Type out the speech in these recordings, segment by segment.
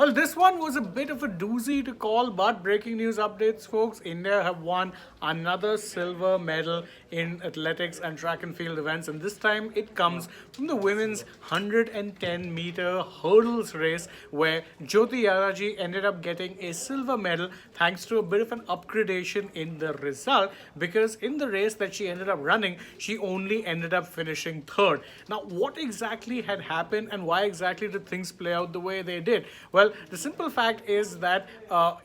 Well, this one was a bit of a doozy to call, but breaking news updates, folks. India have won another silver medal in athletics and track and field events, and this time it comes from the women's 110-meter hurdles race, where Jyothi Yarraji ended up getting a silver medal thanks to a bit of an upgradation in the result, because in the race that she ended up running, she only ended up finishing third. Now, what exactly had happened and why exactly did things play out the way they did? Well, the simple fact is that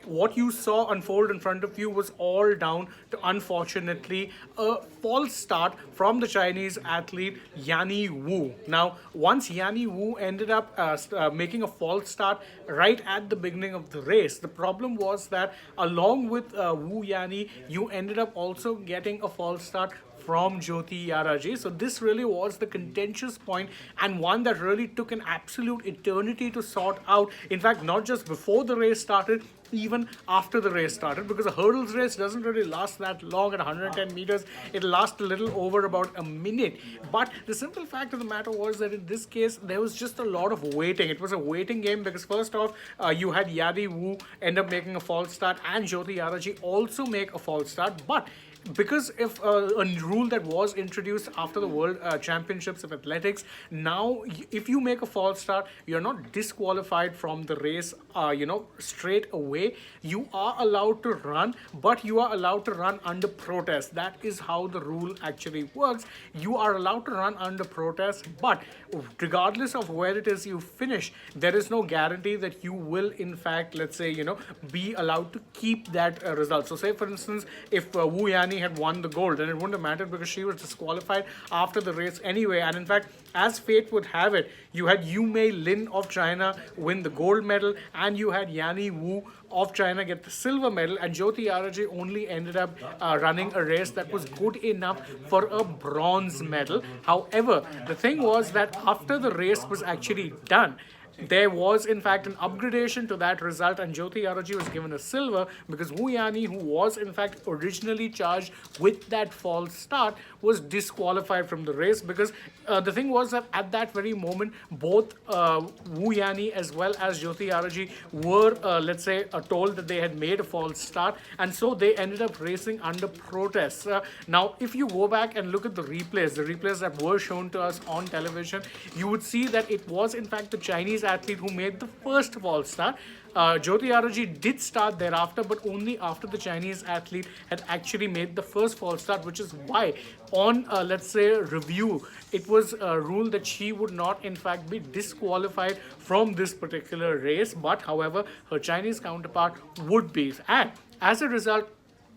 what you saw unfold in front of you was all down to, unfortunately, a false start from the Chinese athlete Yanni Wu. Now, once Yanni Wu ended up making a false start right at the beginning of the race, the problem was that along with Wu Yanni, you ended up also getting a false start from Jyothi Yarraji. So this really was the contentious point, and one that really took an absolute eternity to sort out. In fact, not just before the race started, even after the race started, because a hurdles race doesn't really last that long at 110 meters. It lasts a little over about a minute. But the simple fact of the matter was that in this case, there was just a lot of waiting. It was a waiting game because first off, you had Yadi Wu end up making a false start and Jyothi Yarraji also make a false start. But because if a rule that was introduced after the World Championships of Athletics, now if you make a false start, you're not disqualified from the race, straight away. You are allowed to run, but you are allowed to run under protest. That is how the rule actually works. You are allowed to run under protest, but regardless of where it is you finish, there is no guarantee that you will, in fact, let's say, be allowed to keep that result. So, say for instance, if Wu Yani had won the gold, then it wouldn't have mattered because she was disqualified after the race anyway. And in fact, as fate would have it, you had Yu Mei Lin of China win the gold medal, and you had Yanni Wu of China get the silver medal, and Jyothi Yarraji only ended up running a race that was good enough for a bronze medal. However, the thing was that after the race was actually done, there was in fact an upgradation to that result, and Jyothi Yarraji was given a silver because Wu Yani, who was in fact originally charged with that false start, was disqualified from the race because the thing was that at that very moment, both Wu Yani as well as Jyothi Yarraji were, told that they had made a false start, and so they ended up racing under protest. Now, if you go back and look at the replays that were shown to us on television, you would see that it was in fact the Chinese athlete who made the first false start. Jyothi Yarraji did start thereafter, but only after the Chinese athlete had actually made the first false start, which is why on, review, it was ruled that she would not, in fact, be disqualified from this particular race, but however, her Chinese counterpart would be. And as a result,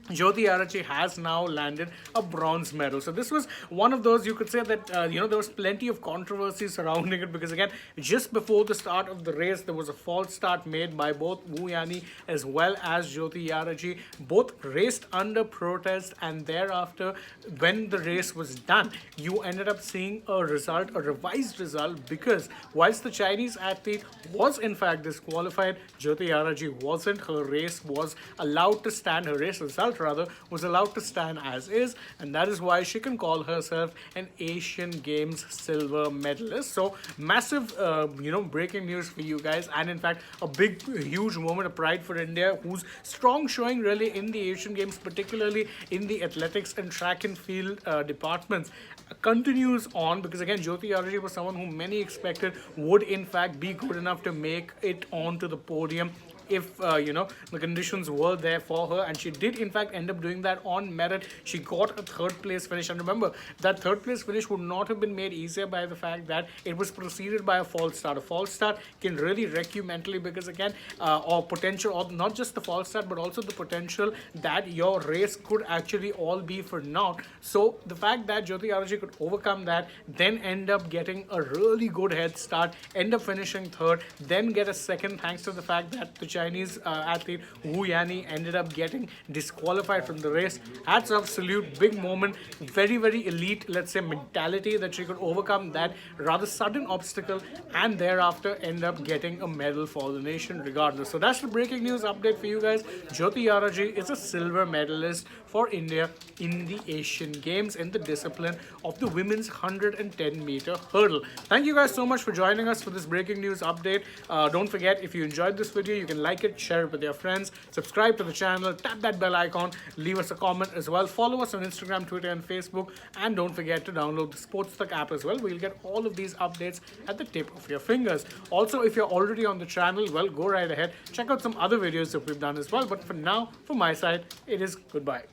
Jyothi Yarraji has now landed a bronze medal. So this was one of those, you could say that, there was plenty of controversy surrounding it because, again, just before the start of the race, there was a false start made by both Wu Yani as well as Jyothi Yarraji. Both raced under protest, and thereafter, when the race was done, you ended up seeing a result, a revised result, because whilst the Chinese athlete was in fact disqualified, Jyothi Yarraji wasn't. Her race was allowed to stand, her race result rather was allowed to stand as is, and that is why she can call herself an Asian Games silver medalist. So massive breaking news for you guys, and in fact a big huge moment of pride for India, whose strong showing really in the Asian Games, particularly in the athletics and track and field departments, continues on, because again Jyothi Yarraji was someone who many expected would in fact be good enough to make it onto the podium if the conditions were there for her, and she did in fact end up doing that on merit. She got a third place finish, and remember that third place finish would not have been made easier by the fact that it was preceded by a false start. A false start can really wreck you mentally because, again, or potential, or not just the false start but also the potential that your race could actually all be for naught. So the fact that Jyothi Yarraji could overcome that, then end up getting a really good head start, end up finishing third, then get a second thanks to the fact that the Chinese athlete Wu Yani ended up getting disqualified from the race. Hats off, salute, big moment, very, very elite, let's say, mentality that she could overcome that rather sudden obstacle and thereafter end up getting a medal for the nation regardless. So that's the breaking news update for you guys. Jyothi Yarraji is a silver medalist for India in the Asian Games in the discipline of the women's 110-meter hurdle. Thank you guys so much for joining us for this breaking news update. Don't forget, if you enjoyed this video, you can like it, share it with your friends, subscribe to the channel, tap that bell icon, leave us a comment as well. Follow us on Instagram, Twitter, and Facebook. And don't forget to download the AajTak app as well, where you'll get all of these updates at the tip of your fingers. Also, if you're already on the channel, well, go right ahead. Check out some other videos that we've done as well. But for now, from my side, it is goodbye.